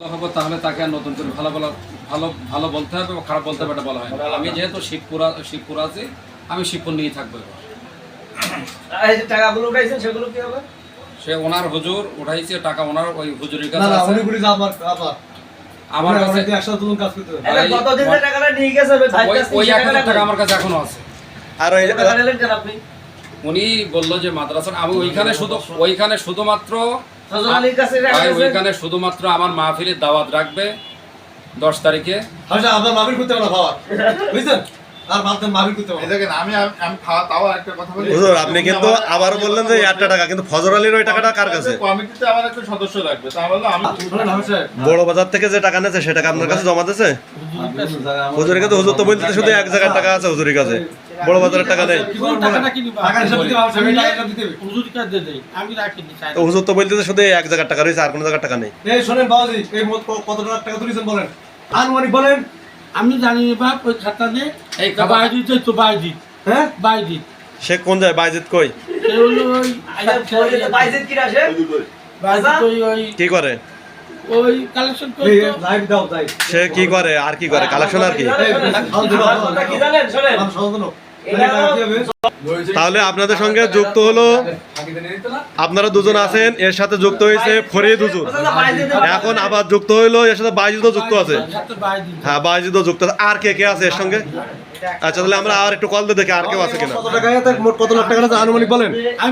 হবো তাহলে তাকে আর নতুন করে ভালো ভালো ভালো ভালো বলতে হবে বা খারাপ বলতে হবে এটা বলা হয় না। আমি যেহেতু শিবপুর আছি, আমি শিবপুর নিয়েই থাকবো। এই যে টাকাগুলো উঠাইছেন সেগুলো কি হবে? সে ওনার হুজুর উঠাইছে টাকা, ওনার ওই হুজুরের কাছে না আছে। উনি বলি আমার কাছে একসাথে তুলুন কাজ করতে হবে। এটা কতদিন যে টাকাটা নিয়ে গেছে ওই 1000 টাকা আমার কাছে এখনো আছে। আর ওই টাকা নিলেন কেন আপনি? উনি বললো যে মাদ্রাসা, আমি ওইখানে শুধুমাত্র ফজল আলীর কাছে ভাই ওইখানে শুধুমাত্র আমার মাহফিলের দাওয়াত রাখবে 10 তারিখে। আচ্ছা আপনার মাহফিল করতে হবে না বাবা, বুঝছেন? আর বাদে মাহফিল করতে হবে। এই দেখেন আমি খাওয়া তাও একটা কথা বলি। হুজুর আপনি কিন্তু আবার বললেন যে 1000 টাকা, কিন্তু ফজর আলীর ওই টাকাটা কার কাছে? কমিটিতে আমার একটা সদস্য লাগবে, তা বললো আমি শুনুন হামিদ সাহেব, বড় বাজার থেকে যে টাকা নিয়েছে সে টাকা আপনার কাছে জমা দিয়েছে? হুজুরের কাছে হুজুর তো বলতে শুধু এক জায়গার টাকা আছে হুজুরের কাছে, বড় বাজারের টাকা নেই। টাকা হিসাব দিতে হবে, সেই টাকা দিতে হবে। তো হুজুর তো বলতেছে শুধু এক জায়গার টাকা রয়েছে, আর কোনো জায়গার টাকা নেই। এই শুনেন বাবাজি, এই মোট কত টাকা তুলেছেন বলেন, আনুমানিক বলেন। আমি জানি বাপ ওই খাতা দিয়ে এই খাতা- বাইজিত তো বাইজিত হ্যাঁ বাইজিত সে কোন যায় বাইজিত কই? সে হলো ওই বাইজেদ কি আসে? বাইজিত ওই কি করে ওই কালেকশন এই করতো। লাইভ দাও তাই। সে কি করে আর কি করে কালেকশন আর কি? আমার কথা কি জানেন? শোনেন, আমার সহজনক। এটা টাকা কি হবে? তাহলে আপনাদের সঙ্গে যুক্ত হলো, আপনারা দুজন আছেন, এর সাথে যুক্ত হয়েছে ফরিদ হুজুর, এখন আবার যুক্ত হইলো এর সাথে বাইজিদও যুক্ত আছে। সাথে বাইজিত হ্যাঁ বাইজিদও যুক্ত আছে। আর কে কে আছে এর সঙ্গে? আচ্ছা তাহলে আমরা আর একটু কল দিয়ে দেখি আর কেউ আছে কিনা। কত টাকা মোট কত লাখ টাকা আছে আনুমানিক বলেন। আমি